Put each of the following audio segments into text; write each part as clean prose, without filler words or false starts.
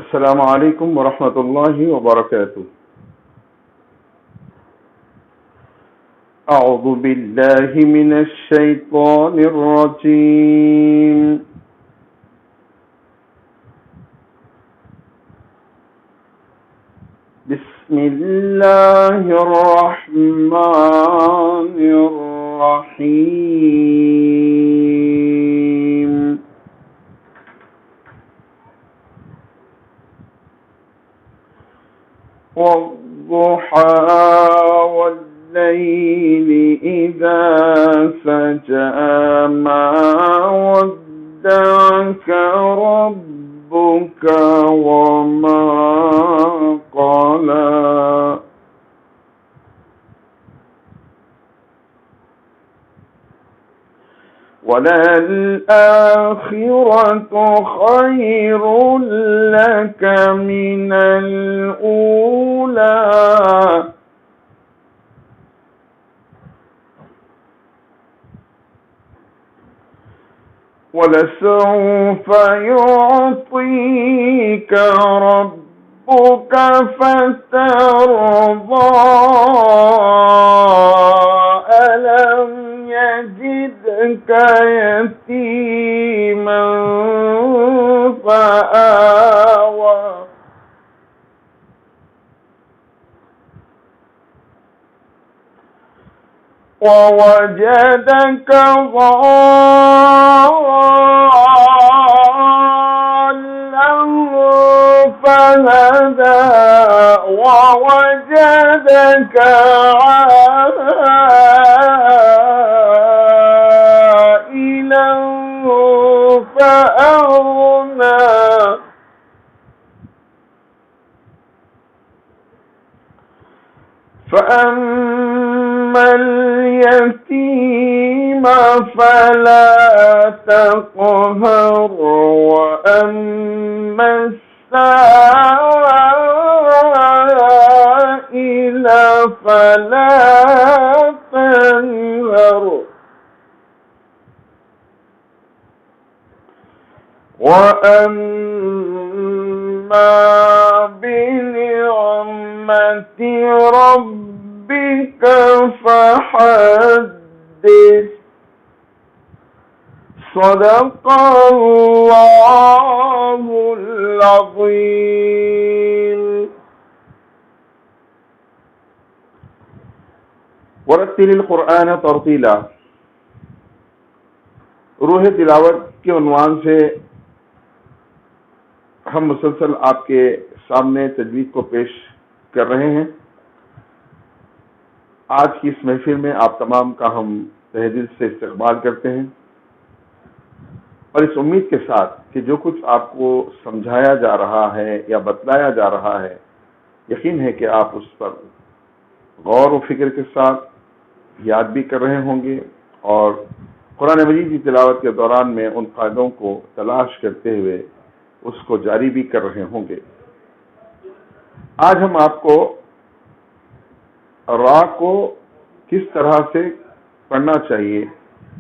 السلام علیکم ورحمۃ اللہ وبرکاتہ۔ اعوذ باللہ من الشیطان الرجیم۔ بسم اللہ الرحمن الرحیم۔ والضحى والليل إذا سجى ما ودعك ربك وما قلى وللآخرة خير لك من الأولى ولسوف يعطيك ربك فترضى ألم يجدك يتيما فآوى ووجدك ضالا فهدى ووجدك عائلا فأغنى فأما اليتيم فلا تقهر وأما السائل فلا تنهر وأما بنعمة ربك فحدث صدق الله العظيم۔ ورتل القرآن ترتیلا۔ روح تلاوت کے عنوان سے ہم مسلسل آپ کے سامنے تجوید کو پیش کر رہے ہیں۔ آج کی اس محفل میں آپ تمام کا ہم تہہ دل سے استقبال کرتے ہیں، اور اس امید کے ساتھ کہ جو کچھ آپ کو سمجھایا جا رہا ہے یا بتلایا جا رہا ہے، یقین ہے کہ آپ اس پر غور و فکر کے ساتھ یاد بھی کر رہے ہوں گے، اور قرآن مجید کی تلاوت کے دوران میں ان فائدوں کو تلاش کرتے ہوئے اس کو جاری بھی کر رہے ہوں گے۔ آج ہم آپ کو را کو کس طرح سے پڑھنا چاہیے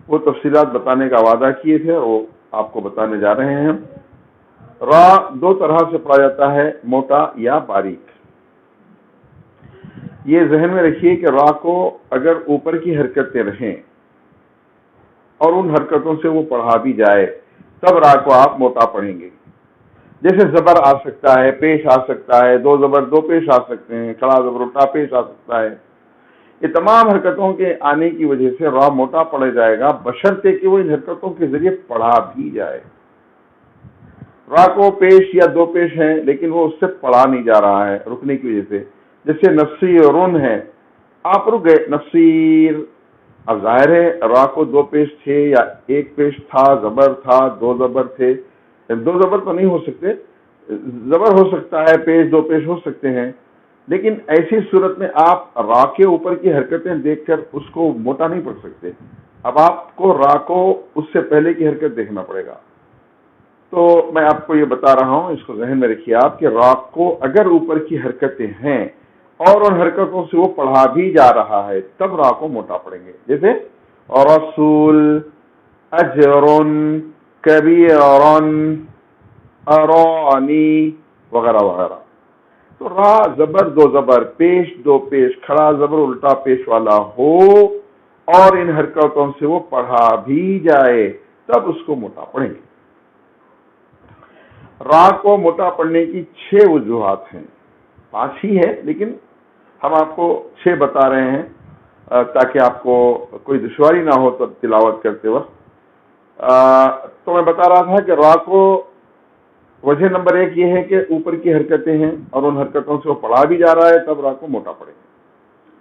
وہ تفصیلات بتانے کا وعدہ کیے تھے، وہ آپ کو بتانے جا رہے ہیں۔ را دو طرح سے پڑھا جاتا ہے، موٹا یا باریک۔ یہ ذہن میں رکھیے کہ را کو اگر اوپر کی حرکتیں رہیں اور ان حرکتوں سے وہ پڑھا بھی جائے تب را کو آپ موٹا پڑھیں گے۔ جیسے زبر آ سکتا ہے، پیش آ سکتا ہے، دو زبر دو پیش آ سکتے ہیں، کھڑا زبر اٹھا پیش آ سکتا ہے۔ یہ تمام حرکتوں کے آنے کی وجہ سے را موٹا پڑھا جائے گا، بشرطے کہ وہ ان حرکتوں کے ذریعے پڑھا بھی جائے۔ را کو پیش یا دو پیش ہیں لیکن وہ اس سے پڑھا نہیں جا رہا ہے رکنے کی وجہ سے، جیسے نصیرن ہے، آپ رک گئے نصیر۔ اب ظاہر ہے را کو دو پیش تھے یا ایک پیش تھا، زبر تھا، دو زبر تھے، دو زبر تو نہیں ہو سکتے، زبر ہو سکتا ہے، پیش دو پیش ہو سکتے ہیں، لیکن ایسی صورت میں آپ را کے اوپر کی حرکتیں دیکھ کر اس کو موٹا نہیں پڑھ سکتے۔ اب آپ کو را کو اس سے پہلے کی حرکت دیکھنا پڑے گا۔ تو میں آپ کو یہ بتا رہا ہوں، اس کو ذہن میں رکھیے آپ کہ را کو اگر اوپر کی حرکتیں ہیں اور ان حرکتوں سے وہ پڑھا بھی جا رہا ہے تب را کو موٹا پڑھیں گے، جیسے رسول، اجر، کبیرن، ارانی، وغیرہ وغیرہ. تو را زبر دو زبر پیش دو پیش کھڑا زبر الٹا پیش والا ہو اور ان حرکتوں سے وہ پڑھا بھی جائے تب اس کو موٹا پڑھیں گے. را کو موٹا پڑھنے کی 6 وجوہات ہیں. 5 ہی ہے لیکن ہم آپ کو 6 بتا رہے ہیں تاکہ آپ کو کوئی دشواری نہ ہو تلاوت کرتے وقت. تو میں بتا رہا تھا کہ را کو وجہ نمبر 1 یہ ہے کہ اوپر کی حرکتیں ہیں اور ان حرکتوں سے وہ پڑھا بھی جا رہا ہے تب را کو موٹا پڑے گا.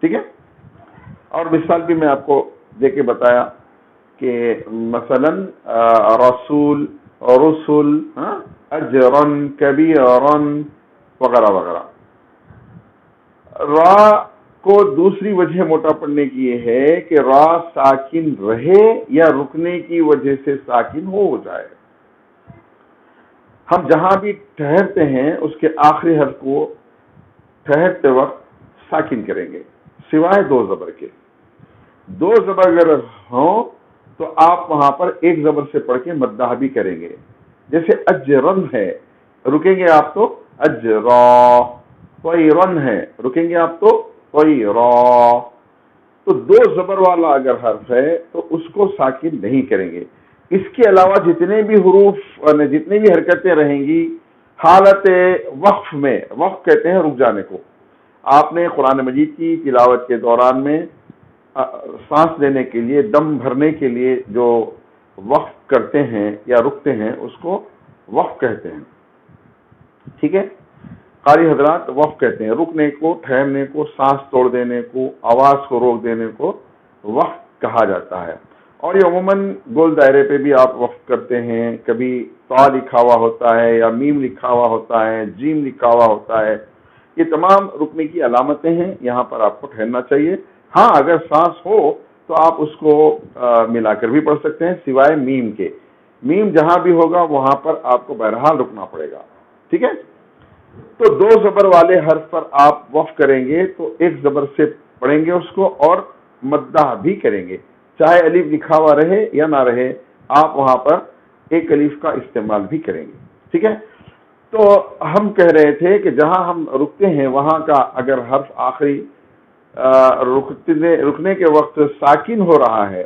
ٹھیک ہے. اور مثال بھی میں آپ کو دے کے بتایا کہ مثلا رسول اور رسول اجرن کبیرن وغیرہ وغیرہ. را کو دوسری وجہ موٹا پڑنے کی یہ ہے کہ را ساکن رہے یا رکنے کی وجہ سے ساکن ہو جائے. ہم جہاں بھی ٹھہرتے ہیں اس کے آخری حرف کو ٹھہرتے وقت ساکن کریں گے سوائے 2 زبر کے. 2 زبر اگر ہوں تو آپ وہاں پر 1 زبر سے پڑھ کے مدہ بھی کریں گے. جیسے اجرن ہے رکیں گے آپ تو اجرا. طیرن ہے رکیں گے آپ تو طیرا. تو 2 زبر والا اگر حرف ہے تو اس کو ساکن نہیں کریں گے. اس کے علاوہ جتنے بھی حروف جتنی بھی حرکتیں رہیں گی حالت وقف میں، وقف کہتے ہیں رک جانے کو. آپ نے قرآن مجید کی تلاوت کے دوران میں سانس لینے کے لیے دم بھرنے کے لیے جو وقف کرتے ہیں یا رکتے ہیں اس کو وقف کہتے ہیں. ٹھیک ہے. قاری حضرات وقف کہتے ہیں رکنے کو، ٹھہرنے کو، سانس توڑ دینے کو، آواز کو روک دینے کو وقف کہا جاتا ہے. اور یہ عموماً گول دائرے پہ بھی آپ وقف کرتے ہیں. کبھی طا لکھا ہوا ہوتا ہے یا میم لکھا ہوا ہوتا ہے، جیم لکھا ہوا ہوتا ہے. یہ تمام رکنے کی علامتیں ہیں. یہاں پر آپ کو ٹھہرنا چاہیے. ہاں اگر سانس ہو تو آپ اس کو ملا کر بھی پڑھ سکتے ہیں سوائے میم کے. میم جہاں بھی ہوگا وہاں پر آپ کو بہرحال رکنا پڑے گا. ٹھیک ہے. تو 2 زبر والے حرف پر آپ وقف کریں گے تو 1 زبر سے پڑھیں گے اس کو اور مدہ بھی کریں گے. چاہے الف لکھا ہوا رہے یا نہ رہے آپ وہاں پر 1 الف کا استعمال بھی کریں گے. ٹھیک ہے. تو ہم کہہ رہے تھے کہ جہاں ہم رکتے ہیں وہاں کا اگر حرف آخری رکنے کے وقت ساکن ہو رہا ہے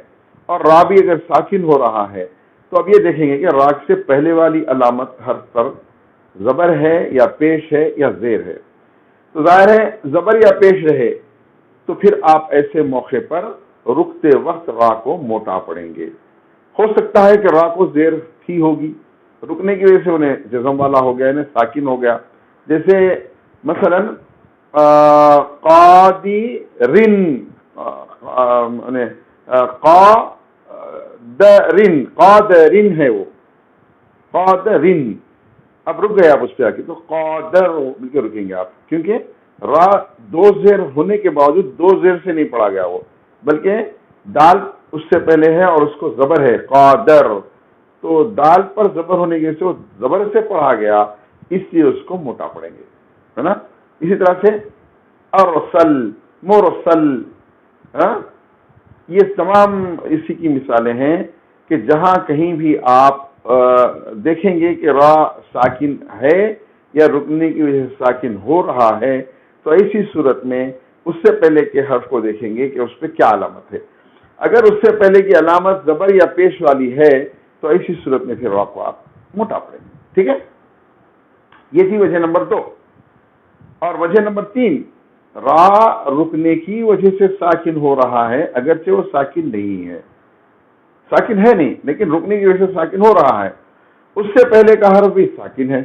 اور را بھی اگر ساکن ہو رہا ہے تو اب یہ دیکھیں گے کہ را سے پہلے والی علامت حرف پر زبر ہے یا پیش ہے یا زیر ہے. تو ظاہر ہے زبر یا پیش رہے تو پھر آپ ایسے موقع پر رکتے وقت را کو موٹا پڑیں گے. ہو سکتا ہے کہ را کو زیر تھی ہوگی رکنے کی وجہ سے انہیں جزم والا ہو گیا انہیں ساکن ہو گیا. جیسے مثلا قادرن قادرن ہے وہ قادرن. اب رک گئے آپ اس پہ آ کے تو قادر مل کے رکیں گے آپ کیونکہ را 2 زیر ہونے کے باوجود 2 زیر سے نہیں پڑھا گیا وہ بلکہ دال اس سے پہلے ہے اور اس کو زبر ہے قادر. تو دال پر زبر ہونے کی وجہ سے وہ زبر سے پڑھا گیا اس لیے اس کو موٹا پڑیں گے ہے نا. اسی طرح سے ارسل مرسل یہ تمام اسی کی مثالیں ہیں کہ جہاں کہیں بھی آپ دیکھیں گے کہ را ساکن ہے یا رکنے کی وجہ سے ساکن ہو رہا ہے تو ایسی صورت میں اس سے پہلے کے حرف کو دیکھیں گے کہ اس پہ کیا علامت ہے. اگر اس سے پہلے کی علامت زبر یا پیش والی ہے تو ایسی صورت میں پھر را کو آپ موٹا پڑیں گے. ٹھیک ہے. یہ تھی وجہ نمبر 2. اور وجہ نمبر 3 را رکنے کی وجہ سے ساکن ہو رہا ہے اگرچہ وہ ساکن نہیں ہے ساکن ہے نہیں لیکن رکنے کی وجہ سے ساکن ہو رہا ہے. اس سے پہلے کا حرف بھی ساکن ہے.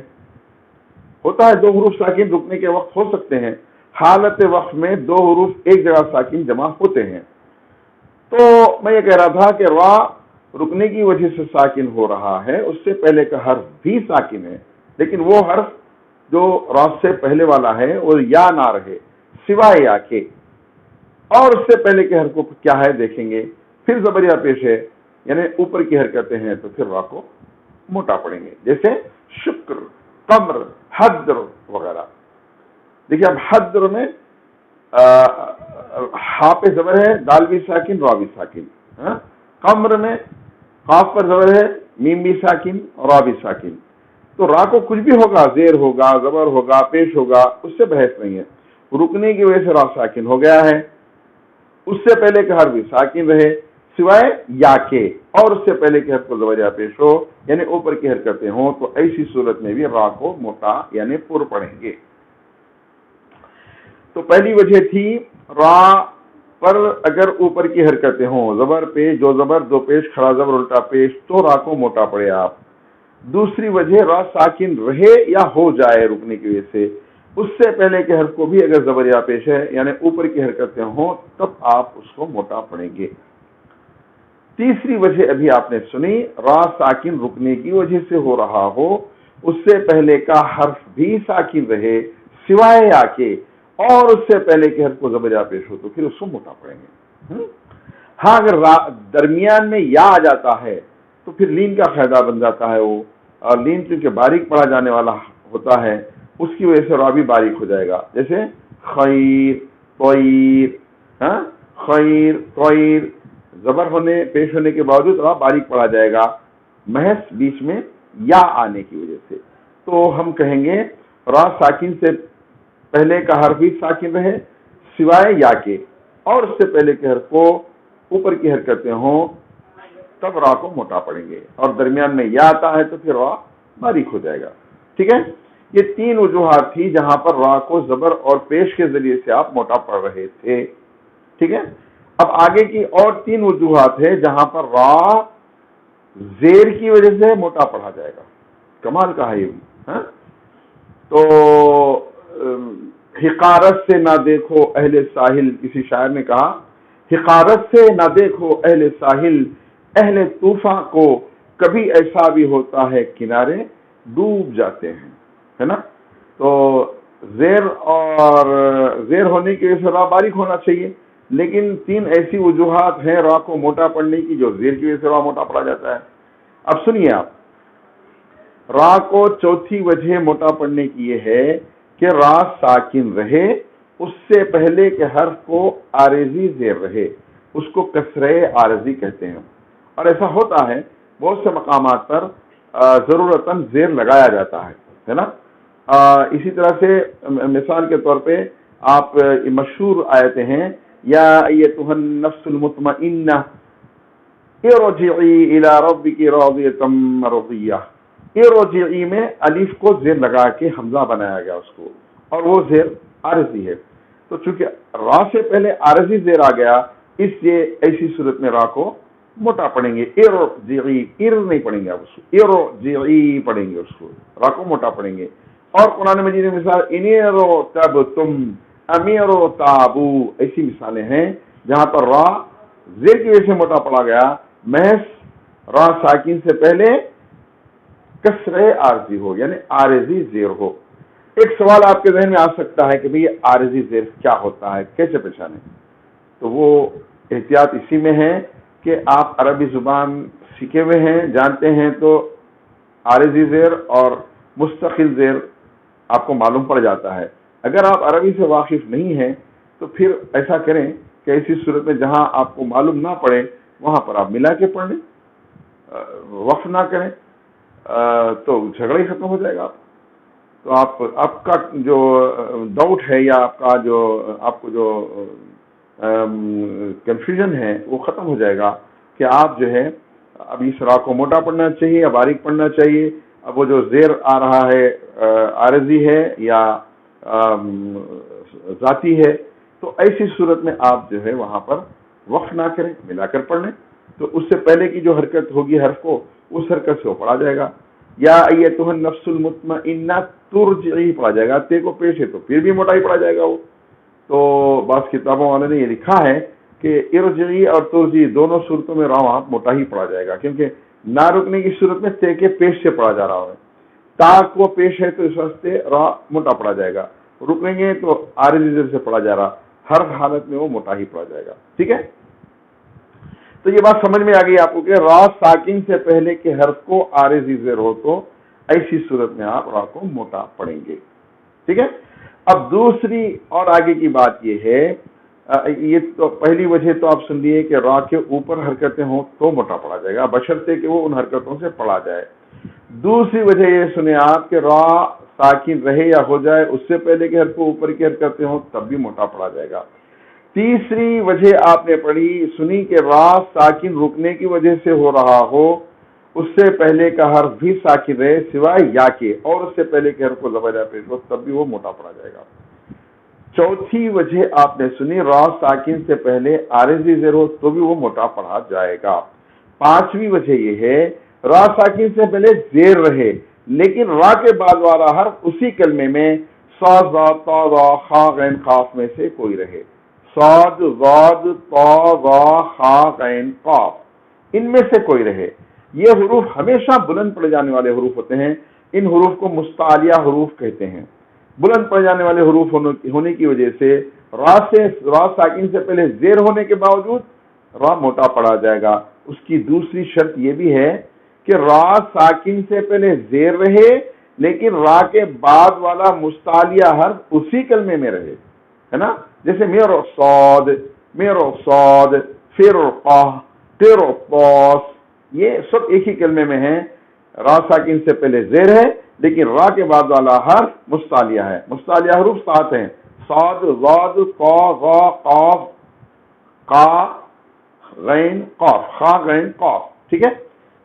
ہوتا ہے 2 حروف ساکن رکنے کے وقت ہو سکتے ہیں. حالت وقت میں 2 حروف ایک جگہ ساکن جمع ہوتے ہیں. تو میں یہ کہہ رہا تھا کہ را رکنے کی وجہ سے ساکن ہو رہا ہے اس سے پہلے کا حرف بھی ساکن ہے لیکن وہ حرف جو را سے پہلے والا ہے وہ یا نہ رہے سوائے یا کے. اور اس سے پہلے کے حرف کو کیا ہے دیکھیں گے. پھر زبر یا پیش ہے یعنی اوپر کی حرکتیں ہیں تو پھر را کو موٹا پڑیں گے. جیسے شکر قمر حدر وغیرہ. دیکھیے اب حدر میں ہا پہ زبر ہے دال بھی ساکن را بھی ساکن. قمر میں قاف پر زبر ہے میم بھی ساکن را بھی ساکن. تو را کو کچھ بھی ہوگا، زیر ہوگا، زبر ہوگا، پیش ہوگا، اس سے بحث نہیں ہے. رکنے کی وجہ سے را ساکن ہو گیا ہے، اس سے پہلے کہ حرف بھی ساکن رہے سوائے یا کے، اور اس سے پہلے کہ حرف کو زبر یا پیش ہو یعنی اوپر کی حرکتیں ہوں، تو ایسی صورت میں بھی را کو موٹا یعنی پر پڑھیں گے. تو پہلی وجہ تھی را پر اگر اوپر کی حرکتیں ہوں، زبر پیش، دو زبر دو پیش، کھڑا زبر الٹا پیش، تو را کو موٹا پڑے آپ. دوسری وجہ را ساکن رہے یا ہو جائے رکنے کی وجہ سے، اس سے پہلے کے حرف کو بھی اگر زبر یا پیش ہے یعنی اوپر کی حرکتیں ہوں تب آپ اس کو موٹا پڑھیں گے. تیسری وجہ ابھی آپ نے سنی، را ساکن رکنے کی وجہ سے ہو رہا ہو، اس سے پہلے کا حرف بھی ساکن رہے سوائے یا کے، اور اس سے پہلے کے حرف کو زبر یا پیش ہو تو پھر اس کو موٹا پڑھیں گے. ہاں اگر درمیان میں یا آ جاتا ہے تو پھر لین کا فائدہ بن جاتا ہے وہ، اور لین چونکہ باریک پڑھا جانے والا ہوتا ہے اس کی وجہ سے را بھی باریک ہو جائے گا. جیسے خیر، طویر، خیر، طویر، زبر ہونے پیش ہونے کے باوجود را باریک پڑھا جائے گا محض بیچ میں یا آنے کی وجہ سے. تو ہم کہیں گے را ساکن سے پہلے کا حرف بھی ساکن رہے سوائے یا کے، اور اس سے پہلے کے حرف کو اوپر کی حرکتیں ہوں تب را کو موٹا پڑیں گے، اور درمیان میں یا آتا ہے تو پھر را باریک ہو جائے گا. ٹھیک ہے، یہ تین وجوہات تھی جہاں پر را کو زبر اور پیش کے ذریعے سے آپ موٹا پڑھ رہے تھے. ٹھیک ہے، اب آگے کی اور تین وجوہات ہے جہاں پر را زیر کی وجہ سے موٹا پڑھا جائے گا. کمال کا ہے یہ بھی. تو حقارت سے نہ دیکھو اہل ساحل، کسی شاعر نے کہا حقارت سے نہ دیکھو اہل ساحل، اہل طوفاں کو کبھی ایسا بھی ہوتا ہے کنارے ڈوب جاتے ہیں، ہے نا. تو زیر اور زیر ہونے کی وجہ سے را باریک ہونا چاہیے، لیکن تین ایسی وجوہات ہیں را کو موٹا پڑھنے کی جو زیر کی وجہ سے را موٹا پڑھا جاتا ہے. اب سنیے آپ، را کو چوتھی وجہ موٹا پڑھنے کی یہ ہے کہ را ساکن رہے، اس سے پہلے کے حرف کو عارضی زیر رہے، اس کو کسرہ عارضی کہتے ہیں. اور ایسا ہوتا ہے بہت سے مقامات پر ضرورتاً زیر لگایا جاتا ہے نا. اسی طرح سے مثال کے طور پہ آپ مشہور آیتیں ہیں، یا ایتھا النفس المطمئنہ ارجعی الی ربک راضیۃ مرضیہ. ارجعی میں الف کو زیر لگا کے حمزہ بنایا گیا اس کو، اور وہ زیر عارضی ہے. تو چونکہ را سے پہلے عارضی زیر آ گیا، اس لیے ایسی صورت میں را کو موٹا پڑھیں گے. ارجعی، ار نہیں پڑھیں گے آپ اس کو، ارجعی پڑھیں گے اس کو، را کو موٹا پڑھیں گے. اور قرآن مجید میں مثال انیرو تب تم امیرو تابو، ایسی مثالیں ہیں جہاں پر را زیر کی وجہ سے موٹا پڑا گیا محض را ساکن سے پہلے کسرہ عارضی ہو یعنی عارضی زیر ہو. ایک سوال آپ کے ذہن میں آ سکتا ہے کہ بھئی عارضی زیر کیا ہوتا ہے، کیسے پہچانے؟ تو وہ احتیاط اسی میں ہے کہ آپ عربی زبان سیکھے ہوئے ہیں، جانتے ہیں، تو عارضی زیر اور مستقل زیر آپ کو معلوم پڑ جاتا ہے. اگر آپ عربی سے واقف نہیں ہیں تو پھر ایسا کریں کہ ایسی صورت میں جہاں آپ کو معلوم نہ پڑے وہاں پر آپ ملا کے پڑھ لیں، وقف نہ کریں، تو جھگڑا ہی ختم ہو جائے گا. تو آپ کا جو ڈاؤٹ ہے یا آپ کو جو کنفیوژن ہے وہ ختم ہو جائے گا کہ آپ جو ہے اب اس را کو موٹا پڑھنا چاہیے یا باریک پڑھنا چاہیے. اب وہ جو زیر آ رہا ہے عارضی ہے یا ذاتی ہے، تو ایسی صورت میں آپ جو ہے وہاں پر وقف نہ کریں، ملا کر پڑھ لیں. تو اس سے پہلے کی جو حرکت ہوگی حرف کو، اس حرکت سے وہ پڑھا جائے گا. یا ایتھا النفس المطمئنہ ترجعی پڑھا جائے گا، تے کو پیش ہے تو پھر بھی موٹا ہی پڑھا جائے گا وہ. تو بعض کتابوں والے نے یہ لکھا ہے کہ ارجعی اور ترجعی دونوں صورتوں میں را وہاں موٹا ہی پڑھا جائے گا، کیونکہ نہ رکنے کی صورت میں تے کے پیش سے پڑھا جا رہا ہے. تا کو پیش ہے تو اس واسطے را موٹا پڑھا جائے گا، رکیں گے تو عارضی زیر سے پڑھا جا رہا، ہر حالت میں وہ موٹا ہی پڑھا جائے گا. ٹھیک ہے، تو یہ بات سمجھ میں آ گئی آپ کو کہ را ساکن سے پہلے کے حرف کو عارضی زیر ہو تو ایسی صورت میں آپ را کو موٹا پڑھیں گے. ٹھیک ہے، اب دوسری اور آگے کی بات یہ ہے، یہ تو پہلی وجہ تو آپ سن لیے کہ را کے اوپر حرکتیں ہوں تو موٹا پڑھا جائے گا، بشرطے کہ وہ ان حرکتوں سے پڑھا جائے. دوسری وجہ یہ سنیں آپ کہ را ساکن رہے یا ہو جائے اس سے پہلے کہ حرف اوپر کی حرکتیں ہوں تب بھی موٹا پڑا جائے گا۔ تیسری وجہ آپ نے پڑھی سنی کہ را ساکن رکنے کی وجہ سے ہو رہا ہو، اس سے پہلے کا حرف بھی ساکن رہے سوائے یا کے، اور اس سے پہلے کے حرف کو زبر یا پیش ہو تب بھی وہ موٹا پڑا جائے گا۔ چوتھی وجہ آپ نے سنی را ساکن سے پہلے عارضی زیر ہو تو بھی وہ موٹا پڑھا جائے گا۔ پانچویں وجہ یہ ہے را ساکن سے پہلے زیر رہے لیکن را کے بعد والا حرف اسی کلمے میں صاد ضاد طا ضا خا غین قاف میں سے کوئی رہے۔ صاد ضاد طا ضا خا غین قاف ان میں سے کوئی رہے۔ یہ حروف ہمیشہ بلند پڑے جانے والے حروف ہوتے ہیں، ان حروف کو مستعلیہ حروف کہتے ہیں۔ بلند پڑے جانے والے حروف ہونے کی وجہ سے را ساکن سے پہلے زیر ہونے کے باوجود را موٹا پڑا جائے گا۔ اس کی دوسری شرط یہ بھی ہے کہ را ساکن سے پہلے زیر رہے لیکن را کے بعد والا مستعلیہ حرف اسی کلمے میں رہے، ہے نا؟ جیسے میرو صاد فرقہ تیرو پاس، یہ سب ایک ہی کلمے میں ہیں۔ را ساکن سے پہلے زیر ہے لیکن را کے بعد والا حرف مستعلیہ ہے۔ مستعلیہ حروف 7 ہیں، صاد ضاد طا ضا قاف قا غین قاف، خا غین قاف، ٹھیک ہے؟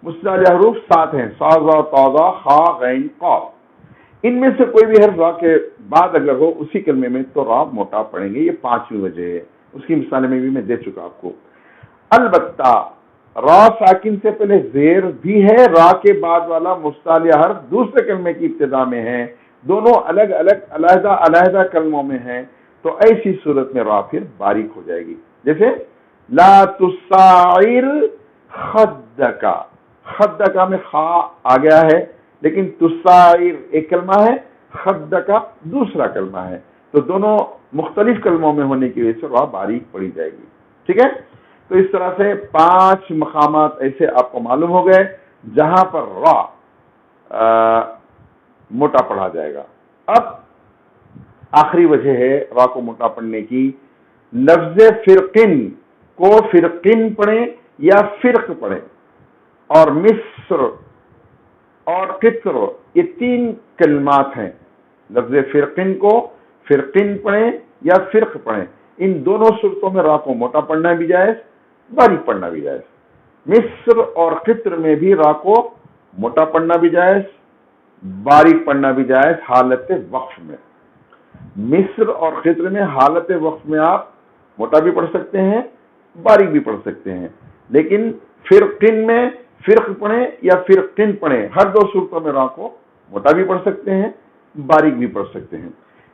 مستعلیہ حروف 7 ہیں، صاد ضاد طا ضا خا غین قاف۔ ان میں سے کوئی بھی حرف را کے بعد اگر ہو اسی کلمے میں تو را موٹا پڑیں گے۔ یہ پانچویں وجہ ہے، اس کی مثالیں میں بھی میں دے چکا آپ کو۔ البتہ را ساکن سے پہلے زیر بھی ہے، را کے بعد والا مستعلیہ حرف دوسرے کلمے کی ابتدا میں ہے، دونوں الگ الگ علیحدہ علیحدہ کلموں میں ہیں، تو ایسی صورت میں را پھر باریک ہو جائے گی۔ جیسے لا تساعر خدک، خدک میں خا آ گیا ہے لیکن تساعر ایک کلمہ ہے، خدک دوسرا کلمہ ہے، تو دونوں مختلف کلموں میں ہونے کی وجہ سے را باریک پڑی جائے گی، ٹھیک ہے؟ تو اس طرح سے 5 مقامات ایسے آپ کو معلوم ہو گئے جہاں پر را موٹا پڑھا جائے گا۔ اب آخری وجہ ہے را کو موٹا پڑھنے کی، لفظ فرقن کو فرقن پڑھیں یا فرق پڑھیں، اور مصر اور قطر یہ 3 کلمات ہیں۔ لفظ فرقن کو فرقن پڑھیں یا فرق پڑھیں، ان دونوں صورتوں میں را کو موٹا پڑھنا بھی جائز، باریک پڑھنا بھی جائز۔ مصر اور قطر میں بھی را کو موٹا پڑھنا بھی جائز، باریک پڑھنا بھی جائز حالت وقف میں۔ مصر اور قطر میں حالت وقف میں آپ موٹا بھی پڑھ سکتے ہیں، باریک بھی پڑھ سکتے ہیں، لیکن فرقن میں فرق پڑھیں یا فرقن پڑھیں، ہر 2 صورتوں میں را کو موٹا بھی پڑھ سکتے ہیں، باریک بھی پڑھ سکتے ہیں۔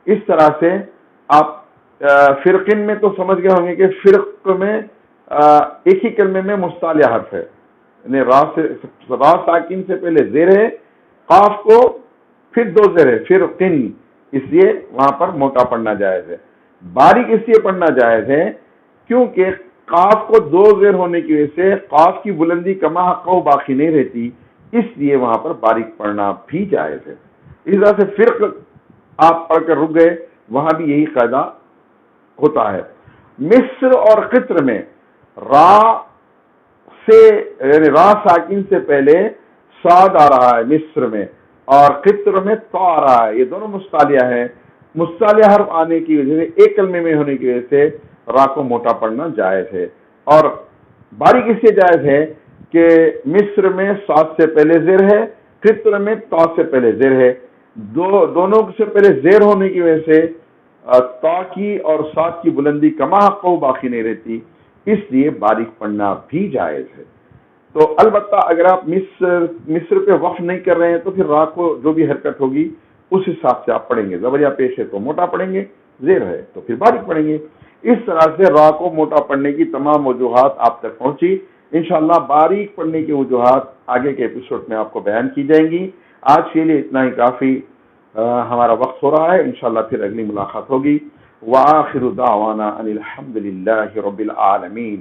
اس طرح سے آپ فرقن میں تو سمجھ گئے ہوں گے کہ فرق میں ایک ہی کلمے میں مستعلیہ حرف ہے، یعنی را ساکن سے پہلے زیر ہے، قاف کو پھر 2 زیر ہے، فرقن، اس لیے وہاں پر موٹا پڑھنا جائز ہے۔ باریک اس لیے پڑھنا جائز ہے کیونکہ قاف کو 2 زیر ہونے کی وجہ سے قاف کی بلندی کما حق باقی نہیں رہتی، اس لیے وہاں پر باریک پڑھنا بھی جائز ہے۔ اس طرح سے فرق آپ پڑھ کر رک گئے، وہاں بھی یہی قاعدہ ہوتا ہے۔ مصر اور قطر میں را سے یعنی را ساکن سے پہلے صاد آ رہا ہے مصر میں، اور قطر میں طا آ رہا ہے، یہ دونوں مستعلیہ ہیں۔ مستعلیہ حرف آنے کی وجہ سے ایک کلمے میں ہونے کی وجہ سے را کو موٹا پڑھنا جائز ہے، اور باریک اس لیے جائز ہے کہ مصر میں صاد سے پہلے زیر ہے، قطر میں طا سے پہلے زیر ہے، دونوں سے پہلے زیر ہونے کی وجہ سے طا کی اور صاد کی بلندی کما حق باقی نہیں رہتی، اس لیے باریک پڑھنا بھی جائز ہے۔ تو البتہ اگر آپ مصر پہ وقف نہیں کر رہے ہیں تو پھر را کو جو بھی حرکت ہوگی اس حساب سے آپ پڑھیں گے، زبر یا پیش ہے تو موٹا پڑھیں گے، زیر ہے تو پھر باریک پڑھیں گے۔ اس طرح سے را کو موٹا پڑھنے کی تمام وجوہات آپ تک پہنچی۔ انشاءاللہ باریک پڑھنے کی وجوہات آگے کے ایپیسوڈ میں آپ کو بیان کی جائیں گی۔ آج کے لیے اتنا ہی کافی، ہمارا وقت ہو رہا ہے، انشاءاللہ پھر اگلی ملاقات ہوگی۔ وآخر دعوانا ان الحمد للہ رب العالمین۔